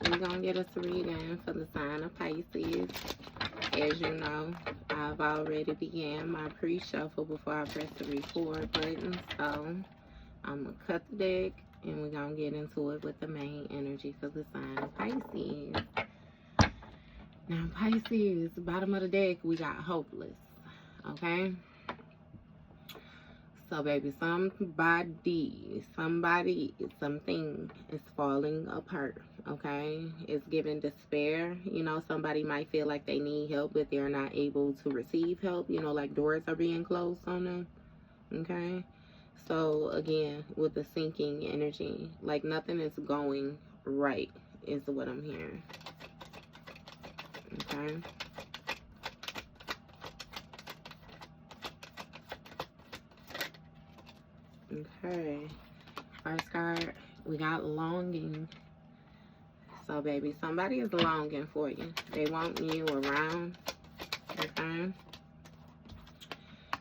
We're going to get us a reading for the sign of Pisces. As you know, I've already began my pre-shuffle before I press the record button. So I'm going to cut the deck and we're going to get into it with the main energy for the sign of Pisces. Now, Pisces, bottom of the deck, we got hopeless. Okay? So, baby, something is falling apart, okay? It's giving despair. You know, somebody might feel like they need help, but they're not able to receive help. You know, like doors are being closed on them, okay? So, again, with the sinking energy, like nothing is going right is what I'm hearing, okay? Okay, first card, we got longing. So, baby, somebody is longing for you. They want you around, okay?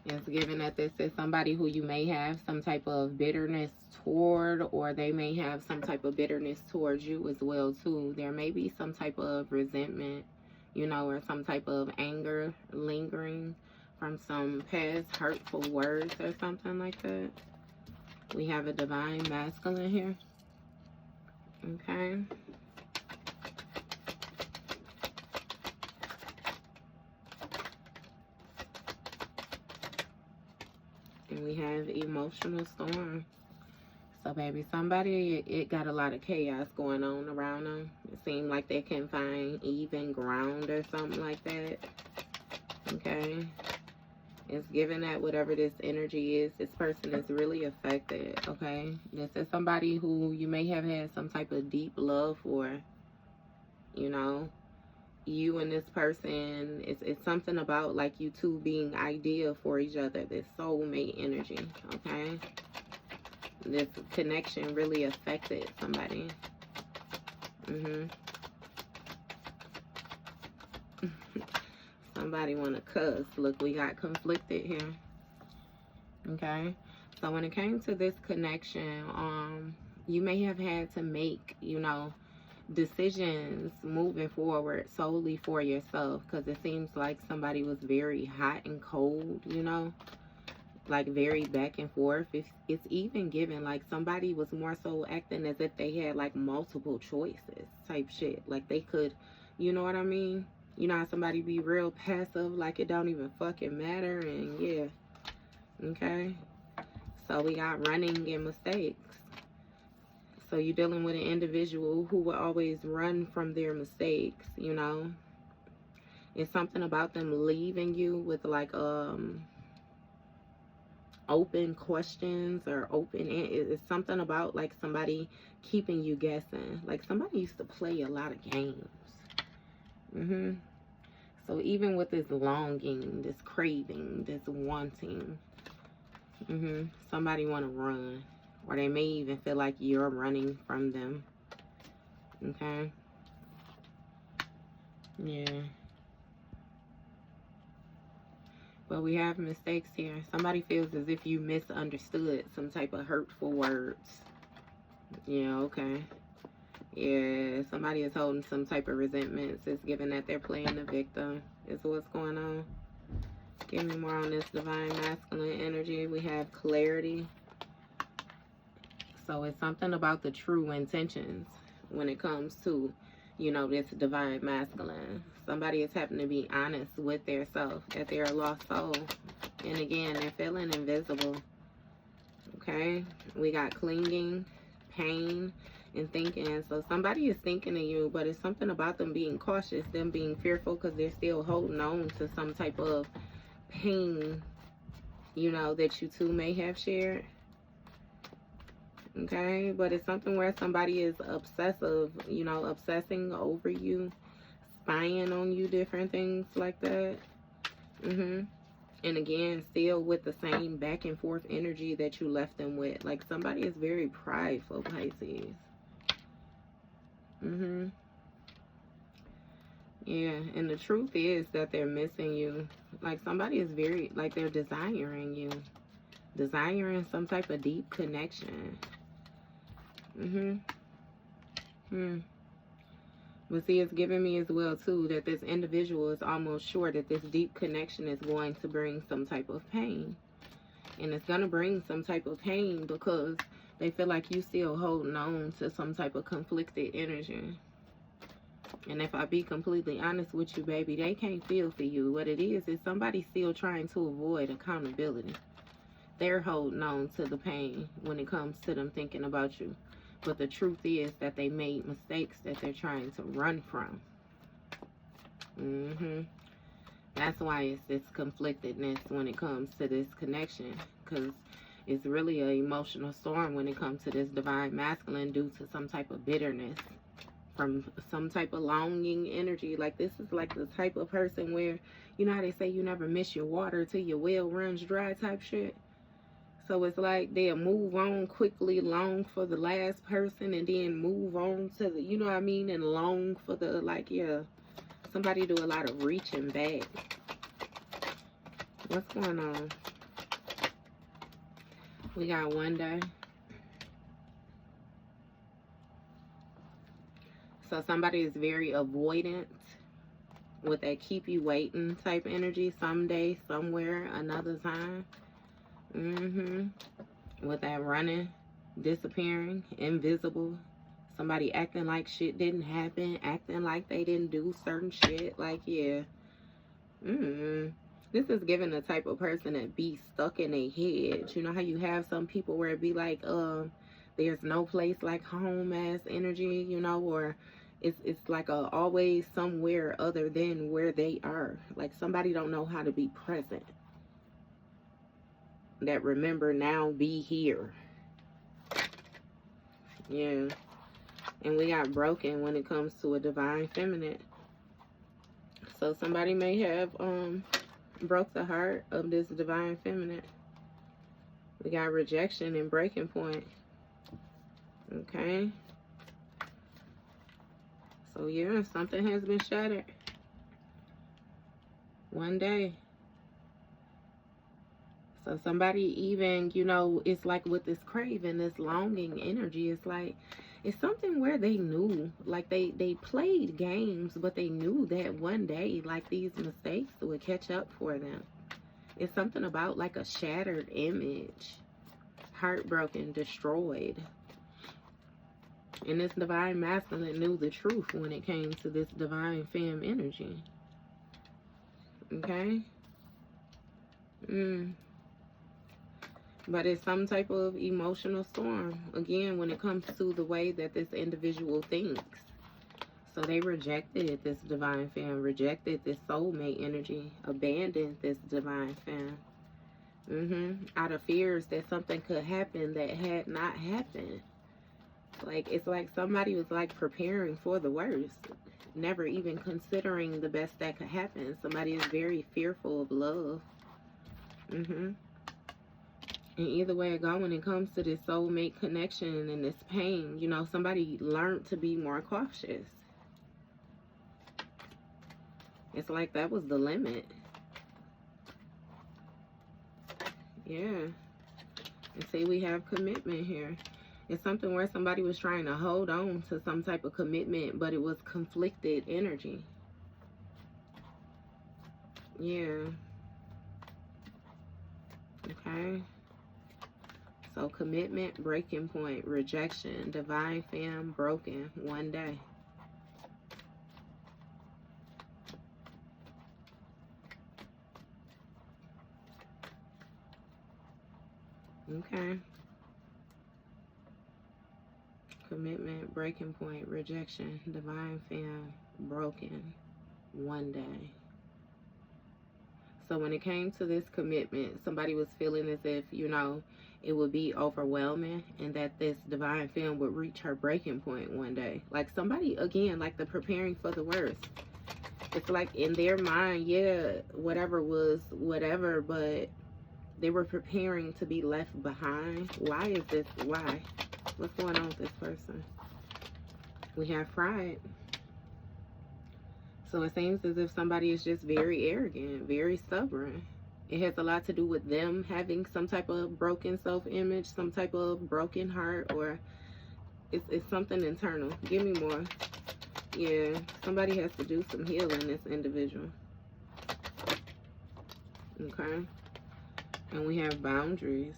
It's given that this is somebody who you may have some type of bitterness toward, or they may have some type of bitterness towards you as well, too. There may be some type of resentment, you know, or some type of anger lingering from some past hurtful words or something like that. We have a divine masculine here, okay? And we have emotional storm. So, baby, somebody, it got a lot of chaos going on around them. It seems like they can find even ground or something like that, okay? It's given that whatever this energy is, this person is really affected, okay? This is somebody who you may have had some type of deep love for, you know? You and this person, it's something about like you two being ideal for each other, this soulmate energy, okay? This connection really affected somebody. Somebody want to cuss. Look, we got conflicted here. Okay? So when it came to this connection, you may have had to make, you know, decisions moving forward solely for yourself, because it seems like somebody was very hot and cold, you know, like very back and forth. It's even given like somebody was more so acting as if they had like multiple choices type shit. Like they could, you know what I mean? You know how somebody be real passive, like it don't even fucking matter, and yeah. Okay? So we got running and mistakes. So you're dealing with an individual who will always run from their mistakes, you know? It's something about them leaving you with like open questions or it's something about like somebody keeping you guessing. Like somebody used to play a lot of games. So even with this longing, this craving, this wanting, somebody want to run, or they may even feel like you're running from them. Okay? Yeah. But we have mistakes here. Somebody feels as if you misunderstood some type of hurtful words. Yeah, okay. Yeah, somebody is holding some type of resentments. It's given that they're playing the victim. Is what's going on. Give me more on this divine masculine energy. We have clarity. So it's something about the true intentions when it comes to, you know, this divine masculine. Somebody is having to be honest with their self, that they're a lost soul. And again, they're feeling invisible. Okay? We got clinging, pain, and thinking. So somebody is thinking of you, but it's something about them being cautious, them being fearful, because they're still holding on to some type of pain, you know, that you two may have shared. Okay? But it's something where somebody is obsessive, you know, obsessing over you, spying on you, different things like that. And again, still with the same back and forth energy that you left them with. Like somebody is very prideful, Pisces. Yeah, and the truth is that they're missing you. Like somebody is very, like they're desiring you. Desiring some type of deep connection. But see, it's giving me as well, too, that this individual is almost sure that this deep connection is going to bring some type of pain. And it's going to bring some type of pain because they feel like you still holding on to some type of conflicted energy. And if I be completely honest with you, baby, they can't feel for you. What it is somebody still trying to avoid accountability. They're holding on to the pain when it comes to them thinking about you. But the truth is that they made mistakes that they're trying to run from. That's why it's this conflictedness when it comes to this connection. Because it's really an emotional storm when it comes to this divine masculine due to some type of bitterness. From some type of longing energy. Like this is like the type of person where, you know how they say you never miss your water till your well runs dry type shit. So it's like they'll move on quickly, long for the last person, and then move on to the, you know what I mean, and long for the, like, yeah, somebody do a lot of reaching back. What's going on? We got one day. So somebody is very avoidant with that keep you waiting type energy. Someday, somewhere, another time. With that running, disappearing, invisible. Somebody acting like shit didn't happen, acting like they didn't do certain shit. Like, yeah. This is giving the type of person that be stuck in their head. You know how you have some people where it be like, there's no place like home ass energy, you know, or it's like always somewhere other than where they are. Like somebody don't know how to be present. That remember now be here. Yeah. And we got broken when it comes to a divine feminine. So somebody may have broke the heart of this divine feminine. We got rejection and breaking point. Okay. So yeah, something has been shattered. One day. So somebody even, you know, it's like with this craving, this longing energy, it's like, it's something where they knew, like they played games, but they knew that one day, like these mistakes would catch up for them. It's something about like a shattered image, heartbroken, destroyed. And this divine masculine knew the truth when it came to this divine femme energy. Okay? But it's some type of emotional storm, again, when it comes to the way that this individual thinks. So they rejected this divine femme, rejected this soulmate energy, abandoned this divine femme. Out of fears that something could happen that had not happened. Like, it's like somebody was like preparing for the worst, never even considering the best that could happen. Somebody is very fearful of love. And either way it go when it comes to this soulmate connection and this pain, you know, somebody learned to be more cautious. It's like that was the limit. Yeah. And see, we have commitment here. It's something where somebody was trying to hold on to some type of commitment, but it was conflicted energy. Yeah. Okay. So commitment, breaking point, rejection, divine femme, broken, one day. Okay. Commitment, breaking point, rejection, divine femme, broken, one day. So when it came to this commitment, somebody was feeling as if, you know, it would be overwhelming and that this divine femme would reach her breaking point one day. Like somebody, again, like the preparing for the worst. It's like in their mind, yeah, whatever was whatever, but they were preparing to be left behind. Why is this? Why? What's going on with this person? We have pride. So it seems as if somebody is just very arrogant, very stubborn. It has a lot to do with them having some type of broken self-image, some type of broken heart, or it's something internal. Give me more. Yeah, somebody has to do some healing, this individual. Okay. And we have boundaries.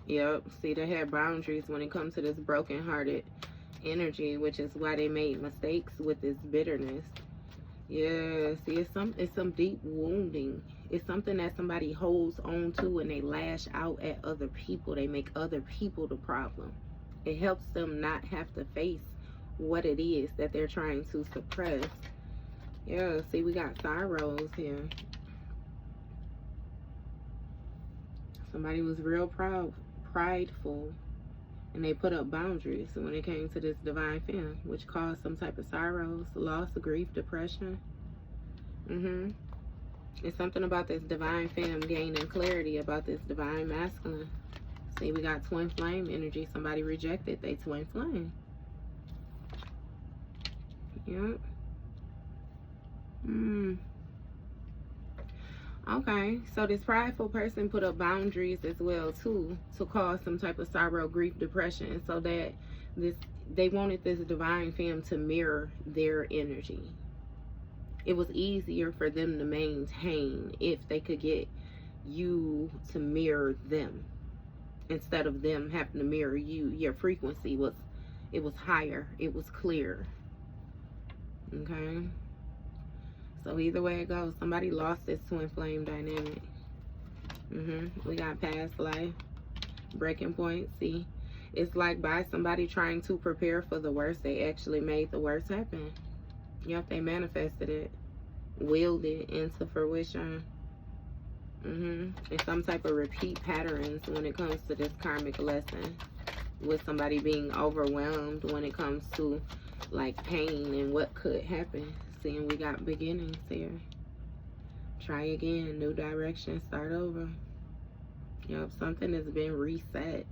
Yep. See, they have boundaries when it comes to this broken-hearted energy, which is why they made mistakes with this bitterness. Yeah, see, it's some deep wounding. It's something that somebody holds on to and they lash out at other people. They make other people the problem. It helps them not have to face what it is that they're trying to suppress. Yeah, see, we got sorrows here. Somebody was real prideful, and they put up boundaries when it came to this divine femme, which caused some type of sorrows, loss, grief, depression. It's something about this divine femme gaining clarity about this divine masculine. See, we got twin flame energy. Somebody rejected they twin flame. Yep. Okay, so this prideful person put up boundaries as well too, to cause some type of sorrow, grief, depression, so that they wanted this divine femme to mirror their energy. It was easier for them to maintain if they could get you to mirror them, instead of them having to mirror you. Your frequency was higher, it was clear. Okay. So either way it goes, somebody lost this twin flame dynamic. We got past life, breaking point. See, it's like by somebody trying to prepare for the worst, they actually made the worst happen. Yep, they manifested it, willed it into fruition. It's some type of repeat patterns when it comes to this karmic lesson, with somebody being overwhelmed when it comes to like pain and what could happen. And we got beginnings here. Try again, new direction, start over. Yep, something has been reset.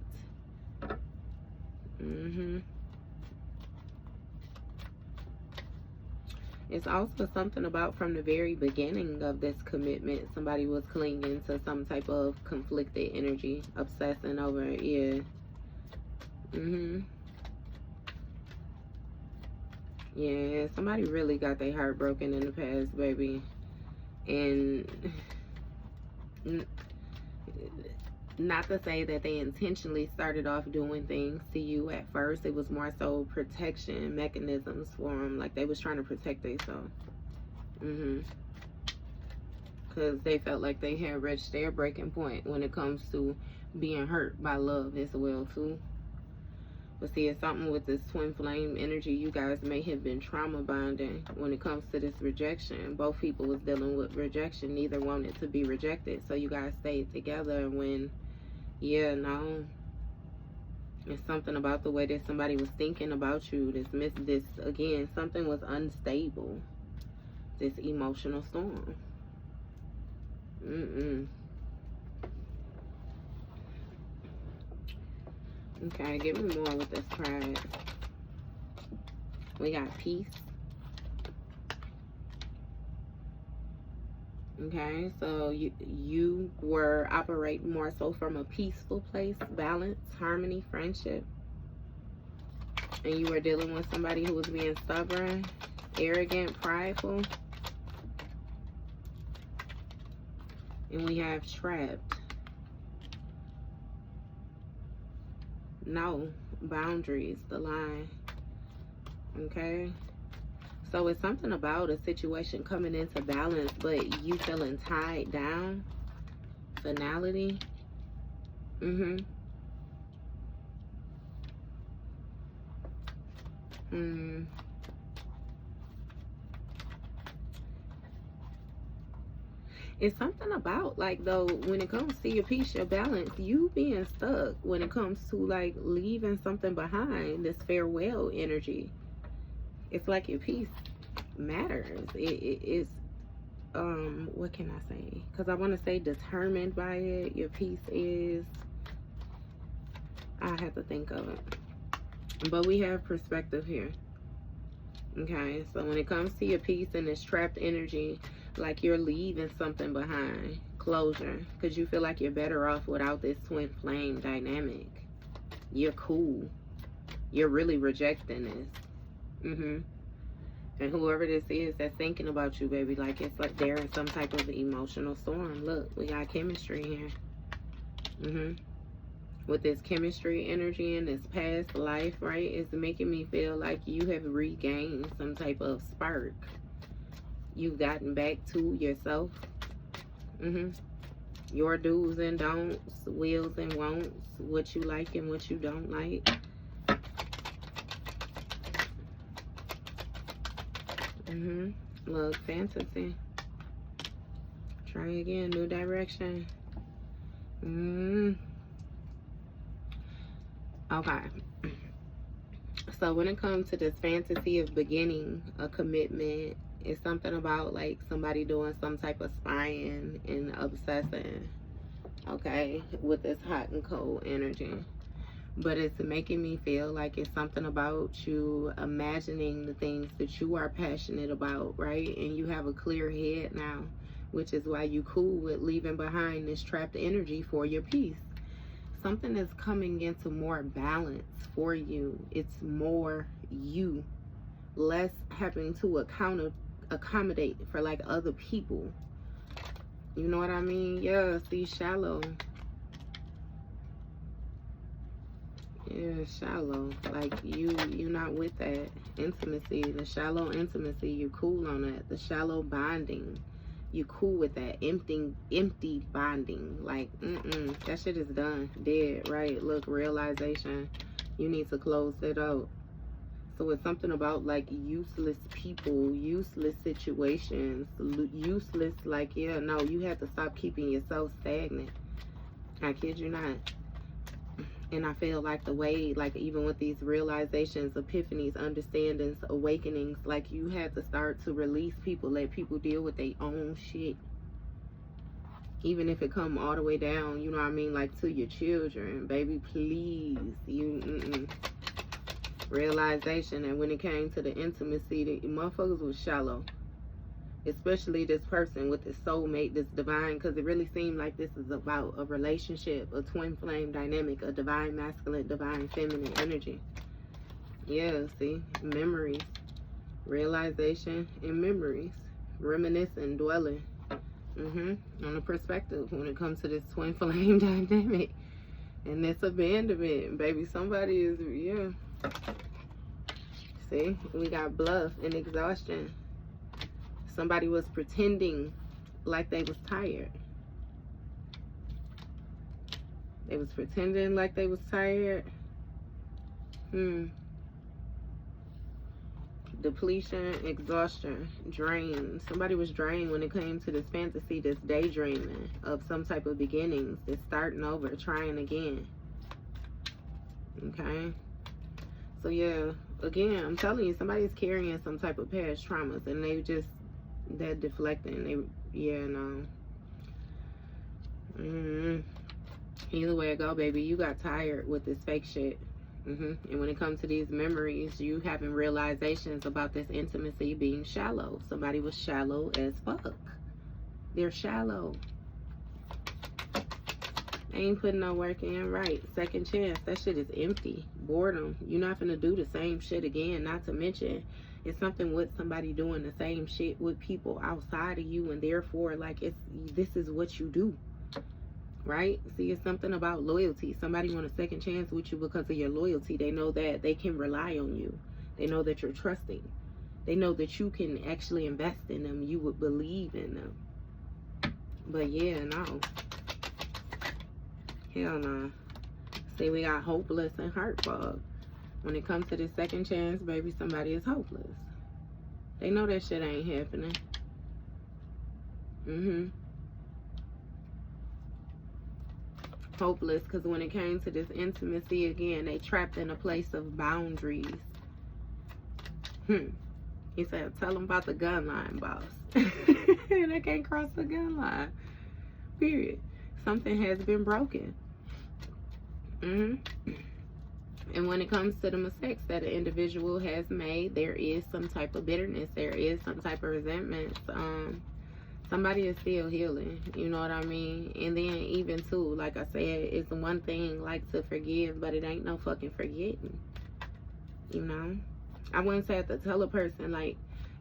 It's also something about from the very beginning of this commitment, somebody was clinging to some type of conflicted energy, obsessing over it. Yeah. Yeah, somebody really got their heart broken in the past, baby. And not to say that they intentionally started off doing things to you at first. It was more so protection mechanisms for them. Like they was trying to protect themselves. Because they felt like they had reached their breaking point when it comes to being hurt by love as well, too. But see, it's something with this twin flame energy. You guys may have been trauma bonding when it comes to this rejection. Both people was dealing with rejection. Neither wanted to be rejected. So you guys stayed together when, yeah, no. It's something about the way that somebody was thinking about you. This again, something was unstable. This emotional storm. Okay, give me more with this card. We got peace. Okay, so you were operating more so from a peaceful place, balance, harmony, friendship. And you were dealing with somebody who was being stubborn, arrogant, prideful. And we have trapped. No, boundaries, the line. Okay, so it's something about a situation coming into balance, but you feeling tied down. Finality. It's something about, like, though, when it comes to your peace, your balance, you being stuck when it comes to, like, leaving something behind, this farewell energy. It's like your peace matters. It is, what can I say? Because I want to say determined by it. Your peace is, I have to think of it. But we have perspective here. Okay, so when it comes to your peace and this trapped energy, like you're leaving something behind. closure, because you feel like you're better off without this twin flame dynamic. You're cool. You're really rejecting this. And whoever this is that's thinking about you, baby, like it's like they're in some type of emotional storm. Look, we got chemistry here. With this chemistry energy in this past life, right, it's making me feel like you have regained some type of spark. You've gotten back to yourself. Your do's and don'ts, wills and won'ts, what you like and what you don't like. Look, fantasy. Try again, new direction. Okay. So when it comes to this fantasy of beginning a commitment, it's something about like somebody doing some type of spying and obsessing, okay, with this hot and cold energy. But it's making me feel like it's something about you imagining the things that you are passionate about, right? And you have a clear head now, which is why you cool with leaving behind this trapped energy for your peace. Something is coming into more balance for you. It's more you, less having to accommodate for like other people. You know what I mean? Yeah, see, shallow. Yeah, shallow. Like you're not with that intimacy, the shallow intimacy. You cool on that. The shallow bonding, you cool with that. Empty bonding. Like that shit is done, dead, right? Look, realization. You need to close it out. So it's something about like useless people, useless situations, useless. Like, yeah, no, you have to stop keeping yourself stagnant. I kid you not. And I feel like the way, like even with these realizations, epiphanies, understandings, awakenings, like you have to start to release people, let people deal with their own shit. Even if it come all the way down, you know what I mean, like to your children, baby, please. Realization. And when it came to the intimacy, the motherfuckers was shallow. Especially this person with this soulmate, this divine, because it really seemed like this is about a relationship, a twin flame dynamic, a divine masculine, divine feminine energy. Yeah, see, memories, realization and memories, reminiscing, dwelling. On a perspective when it comes to this twin flame dynamic and this abandonment, baby, somebody is, yeah. See, we got bluff and exhaustion. Somebody was pretending like they was tired. They was pretending like they was tired. Depletion, exhaustion, drain. Somebody was drained when it came to this fantasy, this daydreaming of some type of beginnings, this starting over, trying again. Okay? So yeah, again, I'm telling you, somebody's carrying some type of past traumas and they just, they're deflecting. Either way it go, baby, you got tired with this fake shit. And when it comes to these memories, you having realizations about this intimacy being shallow. Somebody was shallow as fuck. They're shallow. They ain't putting no work in, right? Second chance, that shit is empty. Boredom. You're not gonna do the same shit again. Not to mention, it's something with somebody doing the same shit with people outside of you, and therefore, like, this is what you do, right? See, it's something about loyalty. Somebody want a second chance with you because of your loyalty. They know that they can rely on you. They know that you're trusting. They know that you can actually invest in them. You would believe in them. But yeah, no. Hell no. See, we got hopeless and heart fog. When it comes to this second chance, baby, somebody is hopeless. They know that shit ain't happening. Hopeless, because when it came to this intimacy, again, they trapped in a place of boundaries. He said, tell them about the gun line, boss. They can't cross the gun line. Period. Something has been broken. And when it comes to the mistakes that an individual has made, there is some type of bitterness. There is some type of resentment. Somebody is still healing, you know what I mean? And then even too, like I said, it's one thing like to forgive, but it ain't no fucking forgetting, you know? I wouldn't say to tell a person, like,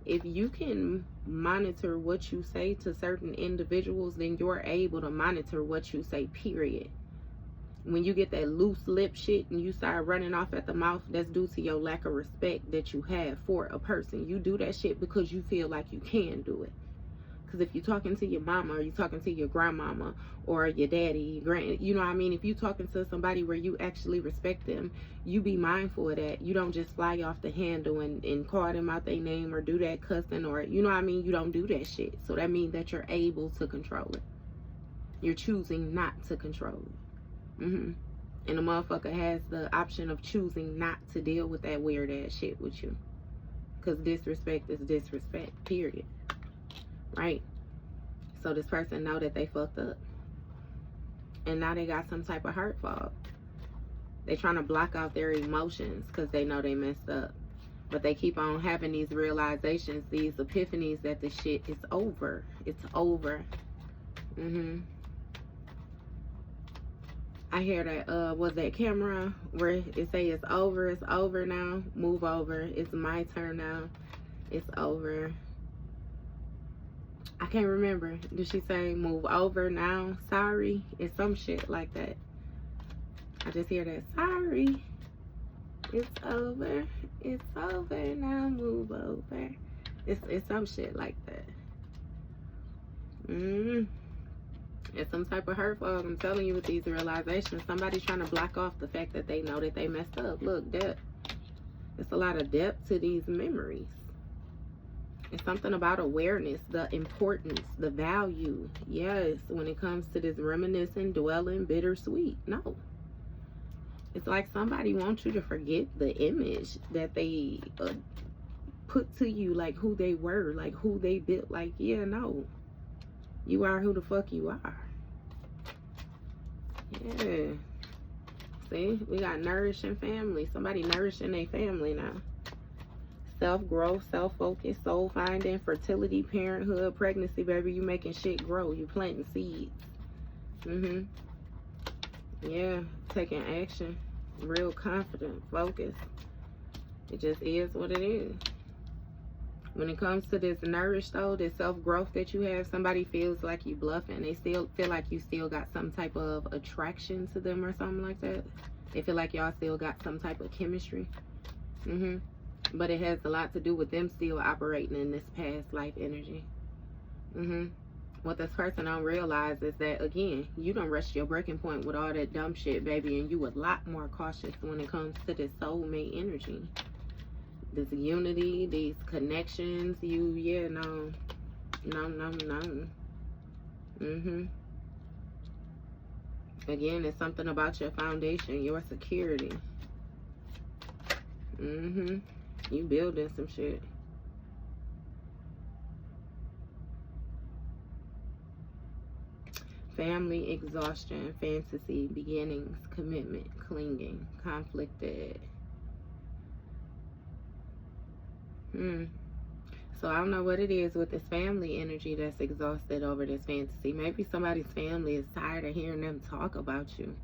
if you can monitor what you say to certain individuals, then you're able to monitor what you say, period. When you get that loose lip shit and you start running off at the mouth, that's due to your lack of respect that you have for a person. You do that shit because you feel like you can do it. Because if you're talking to your mama, or you're talking to your grandmama, or your daddy, you know what I mean? If you're talking to somebody where you actually respect them, you be mindful of that. You don't just fly off the handle and call them out their name or do that cussing, or, you know what I mean? You don't do that shit. So that means that you're able to control it. You're choosing not to control it. And the motherfucker has the option of choosing not to deal with that weird ass shit with you. Because disrespect is disrespect, period. Right? So this person know that they fucked up. And now they got some type of hurt fog. They trying to block out their emotions because they know they messed up. But they keep on having these realizations, these epiphanies that the shit is over. It's over. I hear that, was that camera where it say it's over now. Move over. It's my turn now. It's over. I can't remember. Did she say move over now? Sorry. It's some shit like that. I just hear that. Sorry. It's over. It's over now. Move over. It's some shit like that. It's some type of hurt fog. I'm telling you, with these realizations, somebody's trying to block off the fact that they know that they messed up. Look, depth. It's a lot of depth to these memories. It's something about awareness, the importance, the value. Yes, when it comes to this reminiscing, dwelling, bittersweet. No. It's like somebody wants you to forget the image that they put to you, like who they were, like who they built. Like, yeah, no. You are who the fuck you are. Yeah. See, we got nourishing family. Somebody nourishing their family now. Self-growth, self-focus, soul-finding, fertility, parenthood, pregnancy, baby. You making shit grow. You planting seeds. Yeah, taking action. Real confident, focus. It just is what it is. When it comes to this nourish, though, this self-growth that you have, somebody feels like you bluffing. They still feel like you still got some type of attraction to them or something like that. They feel like y'all still got some type of chemistry. But it has a lot to do with them still operating in this past life energy. What this person don't realize is that, again, you don't rush your breaking point with all that dumb shit, baby, and you a lot more cautious when it comes to this soulmate energy. This unity, these connections, no. Again, it's something about your foundation, your security. You building some shit. Family, exhaustion, fantasy, beginnings, commitment, clinging, conflicted. So I don't know what it is with this family energy that's exhausted over this fantasy. Maybe somebody's family is tired of hearing them talk about you.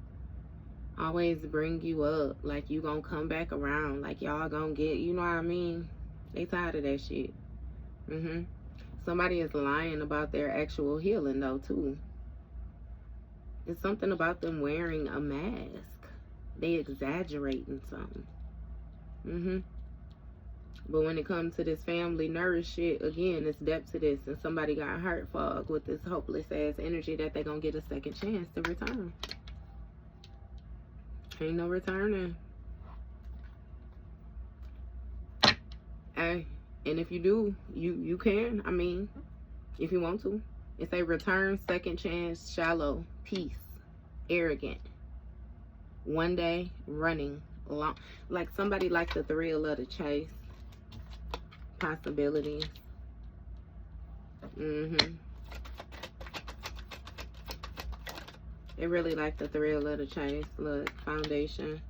Always bring you up, like you gonna come back around, like y'all gonna get, you know what I mean? They tired of that shit. Somebody is lying about their actual healing, though, too. It's something about them wearing a mask. They exaggerating something. But when it comes to this family nourish shit, again, it's depth to this. And somebody got hurt fog with this hopeless ass energy that they're gonna get a second chance to return. Ain't no returning. Hey, and if you do, you can. I mean, if you want to. It's a return, second chance, shallow, peace, arrogant. One day, running, long. Like somebody like the thrill of the chase. Possibilities. They really like the thrill of the chase. Look, foundation.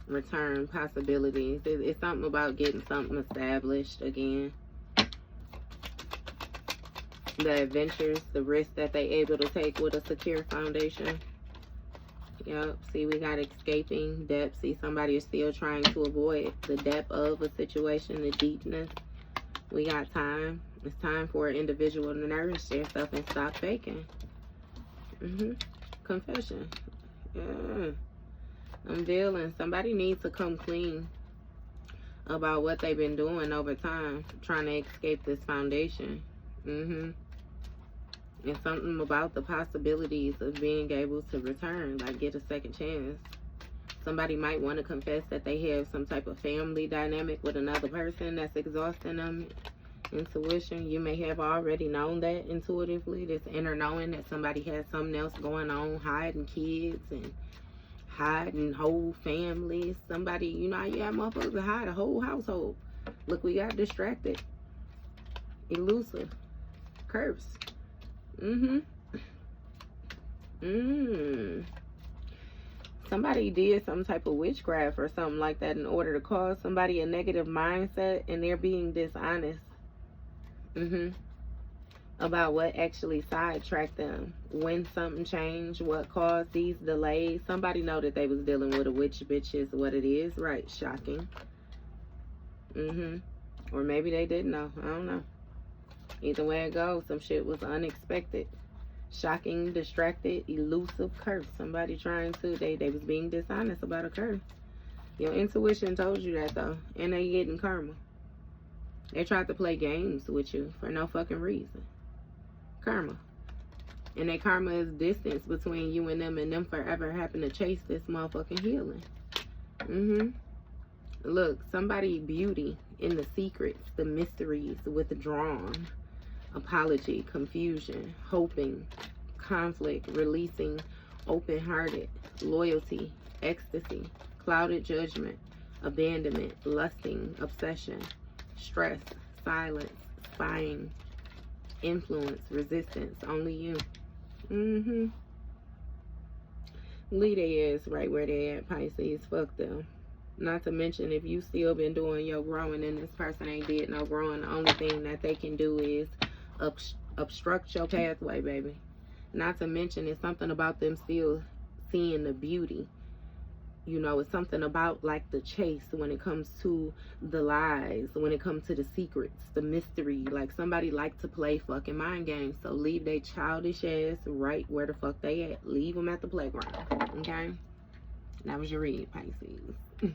Return, possibilities. It's something about getting something established again. The adventures, the risks that they able to take with a secure foundation. Yep. See, we got escaping, depth. See, somebody is still trying to avoid the depth of a situation, the deepness. We got time. It's time for an individual to nourish themselves and stop faking. Confession. Yeah. Unveiling. Somebody needs to come clean about what they've been doing over time, trying to escape this foundation. And something about the possibilities of being able to return, like get a second chance. Somebody might want to confess that they have some type of family dynamic with another person that's exhausting them. Intuition, you may have already known that intuitively, this inner knowing that somebody has something else going on, hiding kids and hiding whole families. Somebody, you know, you have motherfuckers that hide a whole household. Look, we got distracted, elusive, cursed. Somebody did some type of witchcraft or something like that in order to cause somebody a negative mindset, and they're being dishonest about what actually sidetracked them, when something changed, what caused these delays. Somebody know that they was dealing with a witch, bitch is what it is, right? Shocking. Or maybe they didn't know. I don't know. Either way it goes, some shit was unexpected, shocking, distracted, elusive, curse. Somebody trying to, they was being dishonest about a curse. Your intuition told you that though, and they getting karma. They tried to play games with you for no fucking reason. Karma. And that karma is distance between you and them forever having to chase this motherfucking healing. Look, somebody beauty in the secrets, the mysteries, withdrawn, apology, confusion, hoping, conflict, releasing, open-hearted, loyalty, ecstasy, clouded judgment, abandonment, lusting, obsession, stress, silence, spying, influence, resistance, only you. Leave their ass right where they at, Pisces. Fuck them. Not to mention, if you still been doing your growing and this person ain't did no growing, the only thing that they can do is obstruct your pathway, baby. Not to mention, it's something about them still seeing the beauty. You know, it's something about like the chase when it comes to the lies, when it comes to the secrets, the mystery. Like somebody like to play fucking mind games. So leave they childish ass right where the fuck they at. Leave them at the playground. Okay? That was your read, Pisces.